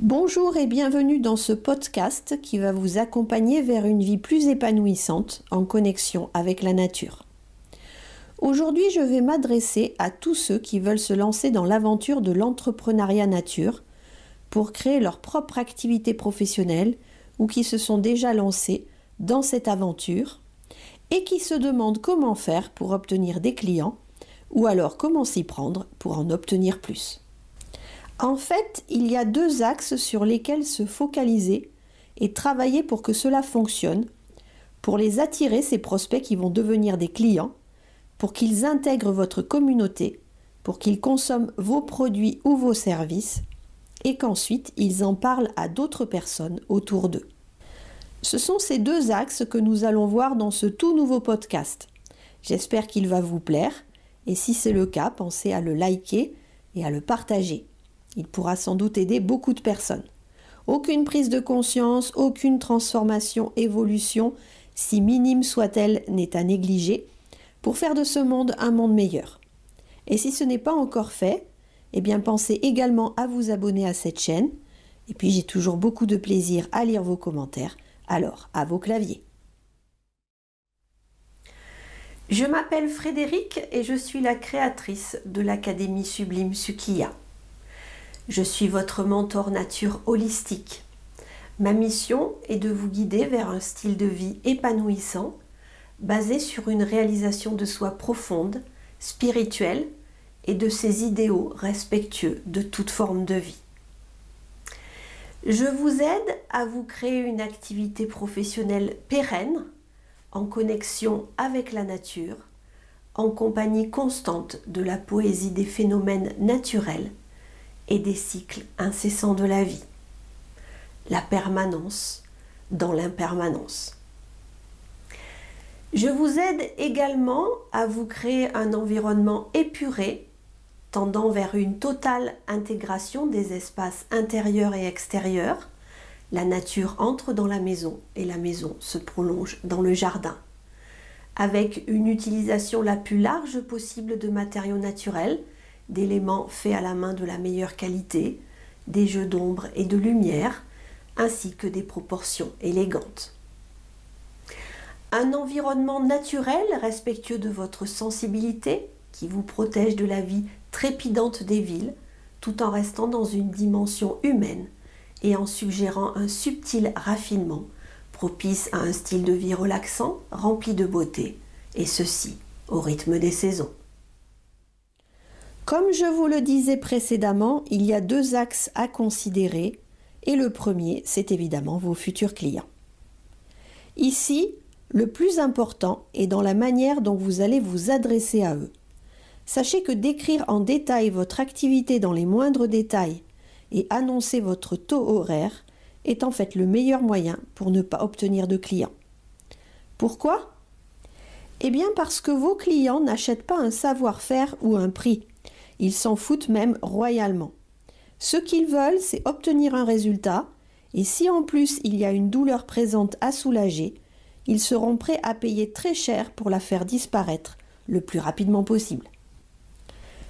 Bonjour et bienvenue dans ce podcast qui va vous accompagner vers une vie plus épanouissante en connexion avec la nature. Aujourd'hui, je vais m'adresser à tous ceux qui veulent se lancer dans l'aventure de l'entrepreneuriat nature pour créer leur propre activité professionnelle ou qui se sont déjà lancés dans cette aventure et qui se demandent comment faire pour obtenir des clients ou alors comment s'y prendre pour en obtenir plus. En fait, il y a deux axes sur lesquels se focaliser et travailler pour que cela fonctionne, pour les attirer, ces prospects qui vont devenir des clients, pour qu'ils intègrent votre communauté, pour qu'ils consomment vos produits ou vos services, et qu'ensuite ils en parlent à d'autres personnes autour d'eux. Ce sont ces deux axes que nous allons voir dans ce tout nouveau podcast. J'espère qu'il va vous plaire, et si c'est le cas, pensez à le liker et à le partager. Il pourra sans doute aider beaucoup de personnes. Aucune prise de conscience, aucune transformation, évolution, si minime soit-elle, n'est à négliger pour faire de ce monde un monde meilleur. Et si ce n'est pas encore fait, eh bien pensez également à vous abonner à cette chaîne. Et puis j'ai toujours beaucoup de plaisir à lire vos commentaires. Alors, à vos claviers. Je m'appelle Frédérique et je suis la créatrice de l'Académie Sublime Sukiya. Je suis votre mentor nature holistique. Ma mission est de vous guider vers un style de vie épanouissant, basé sur une réalisation de soi profonde, spirituelle et de ses idéaux respectueux de toute forme de vie. Je vous aide à vous créer une activité professionnelle pérenne, en connexion avec la nature, en compagnie constante de la poésie des phénomènes naturels et des cycles incessants de la vie. La permanence dans l'impermanence. Je vous aide également à vous créer un environnement épuré, tendant vers une totale intégration des espaces intérieurs et extérieurs. La nature entre dans la maison et la maison se prolonge dans le jardin. Avec une utilisation la plus large possible de matériaux naturels, d'éléments faits à la main de la meilleure qualité, des jeux d'ombre et de lumière, ainsi que des proportions élégantes. Un environnement naturel respectueux de votre sensibilité, qui vous protège de la vie trépidante des villes, tout en restant dans une dimension humaine et en suggérant un subtil raffinement, propice à un style de vie relaxant, rempli de beauté, et ceci au rythme des saisons. Comme je vous le disais précédemment, il y a deux axes à considérer et le premier, c'est évidemment vos futurs clients. Ici, le plus important est dans la manière dont vous allez vous adresser à eux. Sachez que décrire en détail votre activité dans les moindres détails et annoncer votre taux horaire est en fait le meilleur moyen pour ne pas obtenir de clients. Pourquoi ? Eh bien parce que vos clients n'achètent pas un savoir-faire ou un prix. Ils s'en foutent même royalement. Ce qu'ils veulent, c'est obtenir un résultat, et si en plus il y a une douleur présente à soulager, ils seront prêts à payer très cher pour la faire disparaître le plus rapidement possible.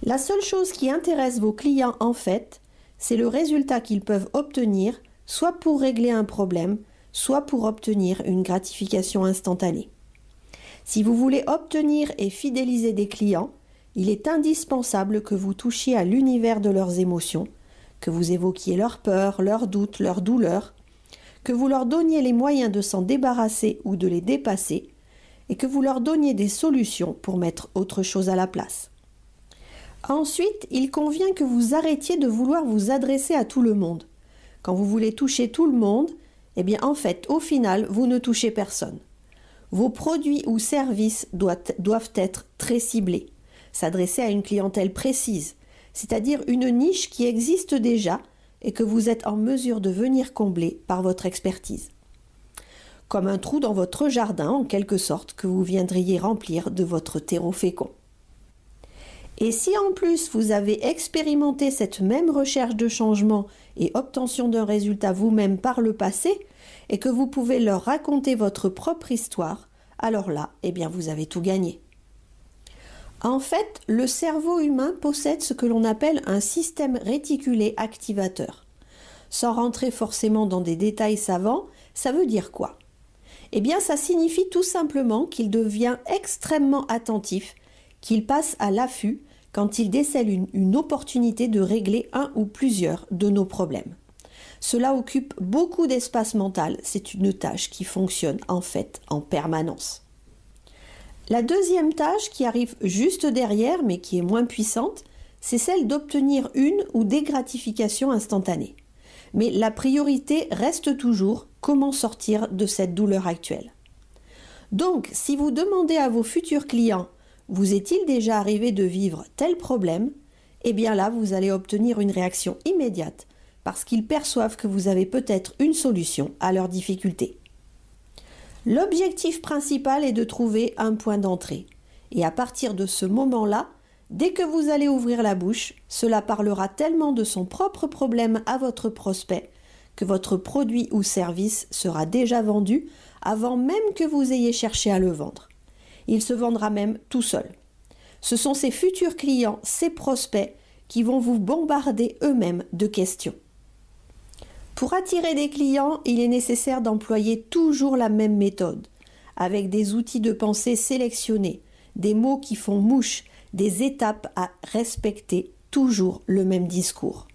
La seule chose qui intéresse vos clients en fait, c'est le résultat qu'ils peuvent obtenir, soit pour régler un problème, soit pour obtenir une gratification instantanée. Si vous voulez obtenir et fidéliser des clients, il est indispensable que vous touchiez à l'univers de leurs émotions, que vous évoquiez leurs peurs, leurs doutes, leurs douleurs, que vous leur donniez les moyens de s'en débarrasser ou de les dépasser, et que vous leur donniez des solutions pour mettre autre chose à la place. Ensuite, il convient que vous arrêtiez de vouloir vous adresser à tout le monde. Quand vous voulez toucher tout le monde, eh bien en fait, au final, vous ne touchez personne. Vos produits ou services doivent être très ciblés. S'adresser à une clientèle précise, c'est-à-dire une niche qui existe déjà et que vous êtes en mesure de venir combler par votre expertise. Comme un trou dans votre jardin, en quelque sorte, que vous viendriez remplir de votre terreau fécond. Et si en plus vous avez expérimenté cette même recherche de changement et obtention d'un résultat vous-même par le passé, et que vous pouvez leur raconter votre propre histoire, alors là, eh bien vous avez tout gagné. En fait, le cerveau humain possède ce que l'on appelle un système réticulé activateur. sans rentrer forcément dans des détails savants, ça veut dire quoi? Eh bien, ça signifie tout simplement qu'il devient extrêmement attentif, qu'il passe à l'affût quand il décèle une opportunité de régler un ou plusieurs de nos problèmes. Cela occupe beaucoup d'espace mental, c'est une tâche qui fonctionne en fait en permanence. La deuxième tâche qui arrive juste derrière, mais qui est moins puissante, c'est celle d'obtenir une ou des gratifications instantanées. Mais la priorité reste toujours comment sortir de cette douleur actuelle. Donc, si vous demandez à vos futurs clients « Vous est-il déjà arrivé de vivre tel problème ?», eh bien là, vous allez obtenir une réaction immédiate parce qu'ils perçoivent que vous avez peut-être une solution à leurs difficultés. L'objectif principal est de trouver un point d'entrée. Et à partir de ce moment-là, dès que vous allez ouvrir la bouche, cela parlera tellement de son propre problème à votre prospect que votre produit ou service sera déjà vendu avant même que vous ayez cherché à le vendre. Il se vendra même tout seul. Ce sont ces futurs clients, ces prospects, qui vont vous bombarder eux-mêmes de questions. Pour attirer des clients, il est nécessaire d'employer toujours la même méthode, avec des outils de pensée sélectionnés, des mots qui font mouche, des étapes à respecter, toujours le même discours.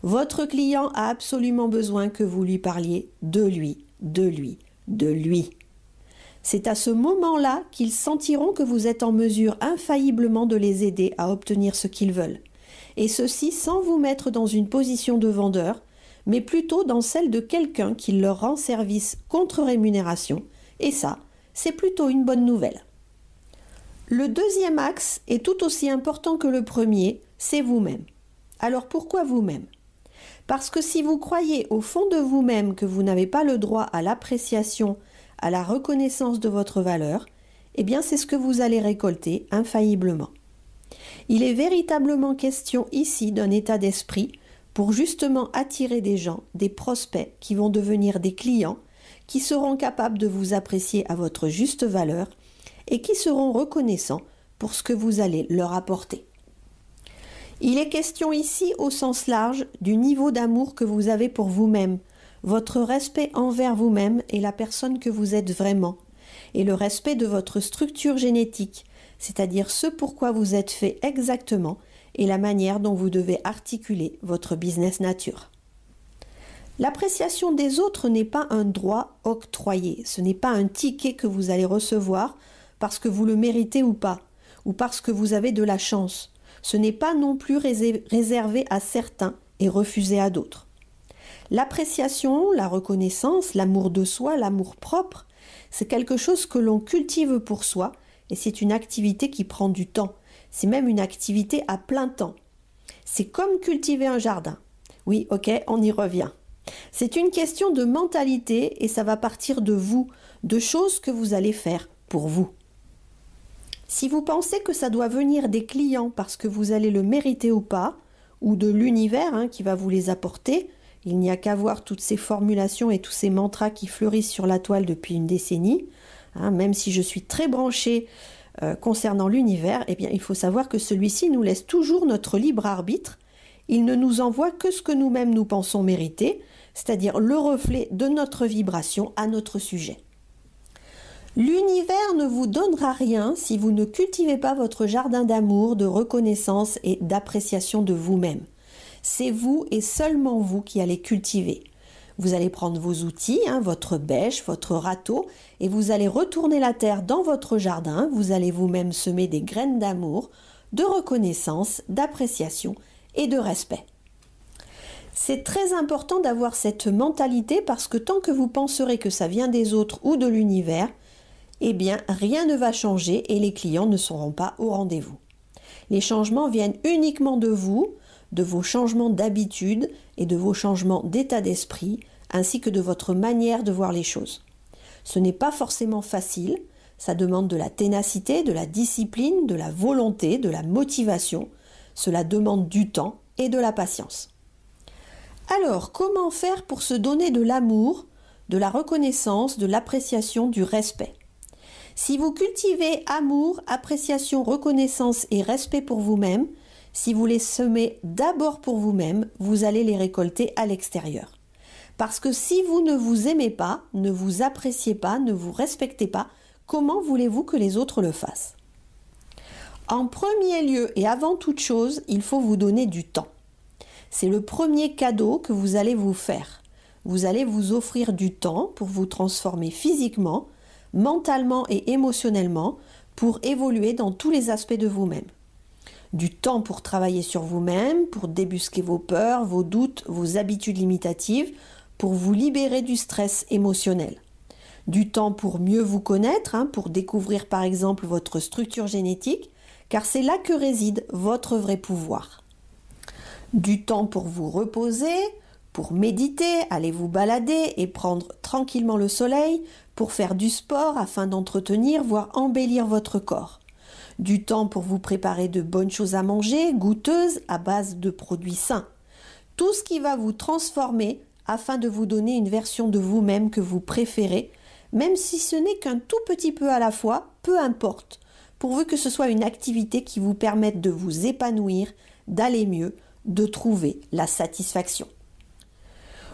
Votre client a absolument besoin que vous lui parliez de lui, de lui, de lui. C'est à ce moment-là qu'ils sentiront que vous êtes en mesure infailliblement de les aider à obtenir ce qu'ils veulent. Et ceci sans vous mettre dans une position de vendeur, mais plutôt dans celle de quelqu'un qui leur rend service contre rémunération. Et ça, c'est plutôt une bonne nouvelle. Le deuxième axe est tout aussi important que le premier, c'est vous-même. Alors pourquoi vous-même ? Parce que si vous croyez au fond de vous-même que vous n'avez pas le droit à l'appréciation, à la reconnaissance de votre valeur, eh bien c'est ce que vous allez récolter infailliblement. Il est véritablement question ici d'un état d'esprit pour justement attirer des gens, des prospects qui vont devenir des clients, qui seront capables de vous apprécier à votre juste valeur et qui seront reconnaissants pour ce que vous allez leur apporter. Il est question ici au sens large du niveau d'amour que vous avez pour vous-même, votre respect envers vous-même et la personne que vous êtes vraiment, et le respect de votre structure génétique, c'est-à-dire ce pourquoi vous êtes fait exactement et la manière dont vous devez articuler votre business nature. L'appréciation des autres n'est pas un droit octroyé, ce n'est pas un ticket que vous allez recevoir parce que vous le méritez ou pas, ou parce que vous avez de la chance. Ce n'est pas non plus réservé à certains et refusé à d'autres. L'appréciation, la reconnaissance, l'amour de soi, l'amour propre, c'est quelque chose que l'on cultive pour soi et c'est une activité qui prend du temps. C'est même une activité à plein temps. C'est comme cultiver un jardin. Oui, ok, on y revient. C'est une question de mentalité et ça va partir de vous, de choses que vous allez faire pour vous. Si vous pensez que ça doit venir des clients parce que vous allez le mériter ou pas, ou de l'univers qui va vous les apporter, il n'y a qu'à voir toutes ces formulations et tous ces mantras qui fleurissent sur la toile depuis une décennie. Même si je suis très branchée concernant l'univers, eh bien, il faut savoir que celui-ci nous laisse toujours notre libre arbitre. Il ne nous envoie que ce que nous-mêmes nous pensons mériter, c'est-à-dire le reflet de notre vibration à notre sujet. L'univers ne vous donnera rien si vous ne cultivez pas votre jardin d'amour, de reconnaissance et d'appréciation de vous-même. C'est vous et seulement vous qui allez cultiver. Vous allez prendre vos outils, votre bêche, votre râteau, et vous allez retourner la terre dans votre jardin. Vous allez vous-même semer des graines d'amour, de reconnaissance, d'appréciation et de respect. C'est très important d'avoir cette mentalité parce que tant que vous penserez que ça vient des autres ou de l'univers, eh bien rien ne va changer et les clients ne seront pas au rendez-vous. Les changements viennent uniquement de vous, de vos changements d'habitude et de vos changements d'état d'esprit, ainsi que de votre manière de voir les choses. Ce n'est pas forcément facile, ça demande de la ténacité, de la discipline, de la volonté, de la motivation, cela demande du temps et de la patience. Alors, comment faire pour se donner de l'amour, de la reconnaissance, de l'appréciation, du respect ? Si vous cultivez amour, appréciation, reconnaissance et respect pour vous-même, si vous les semez d'abord pour vous-même, vous allez les récolter à l'extérieur. Parce que si vous ne vous aimez pas, ne vous appréciez pas, ne vous respectez pas, comment voulez-vous que les autres le fassent? En premier lieu et avant toute chose, il faut vous donner du temps. C'est le premier cadeau que vous allez vous faire. Vous allez vous offrir du temps pour vous transformer physiquement, mentalement et émotionnellement, pour évoluer dans tous les aspects de vous-même. Du temps pour travailler sur vous-même, pour débusquer vos peurs, vos doutes, vos habitudes limitatives, pour vous libérer du stress émotionnel. Du temps pour mieux vous connaître, pour découvrir par exemple votre structure génétique, car c'est là que réside votre vrai pouvoir. Du temps pour vous reposer, pour méditer, aller vous balader et prendre tranquillement le soleil, pour faire du sport afin d'entretenir, voire embellir votre corps. Du temps pour vous préparer de bonnes choses à manger, goûteuses, à base de produits sains. Tout ce qui va vous transformer afin de vous donner une version de vous-même que vous préférez, même si ce n'est qu'un tout petit peu à la fois, peu importe, pourvu que ce soit une activité qui vous permette de vous épanouir, d'aller mieux, de trouver la satisfaction.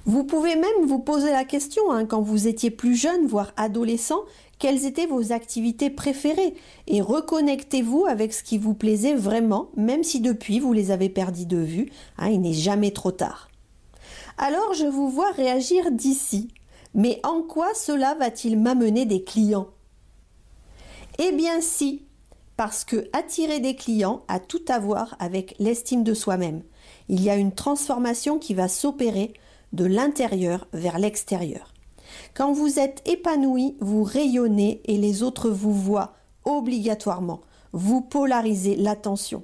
Vous pouvez même vous poser la question, quand vous étiez plus jeune, voire adolescent, quelles étaient vos activités préférées et reconnectez-vous avec ce qui vous plaisait vraiment, même si depuis vous les avez perdues de vue, il n'est jamais trop tard. Alors je vous vois réagir d'ici, mais en quoi cela va-t-il m'amener des clients? Eh bien si, parce que attirer des clients a tout à voir avec l'estime de soi-même. Il y a une transformation qui va s'opérer de l'intérieur vers l'extérieur. Quand vous êtes épanoui, vous rayonnez et les autres vous voient obligatoirement. Vous polarisez l'attention.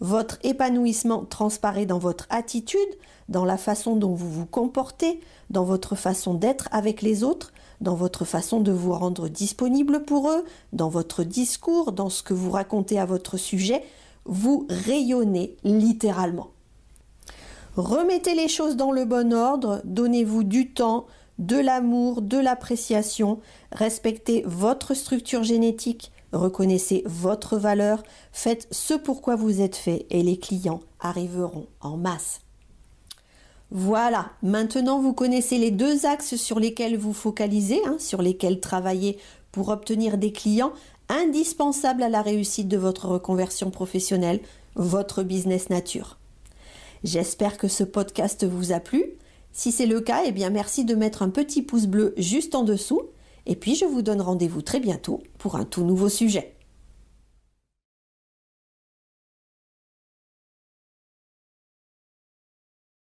Votre épanouissement transparaît dans votre attitude, dans la façon dont vous vous comportez, dans votre façon d'être avec les autres, dans votre façon de vous rendre disponible pour eux, dans votre discours, dans ce que vous racontez à votre sujet. Vous rayonnez littéralement. Remettez les choses dans le bon ordre, donnez-vous du temps, de l'amour, de l'appréciation, respectez votre structure génétique, reconnaissez votre valeur, faites ce pourquoi vous êtes fait et les clients arriveront en masse. Voilà, maintenant vous connaissez les deux axes sur lesquels vous focalisez, sur lesquels travailler pour obtenir des clients indispensables à la réussite de votre reconversion professionnelle, votre business nature. J'espère que ce podcast vous a plu. Si c'est le cas, merci de mettre un petit pouce bleu juste en dessous. Et puis je vous donne rendez-vous très bientôt pour un tout nouveau sujet.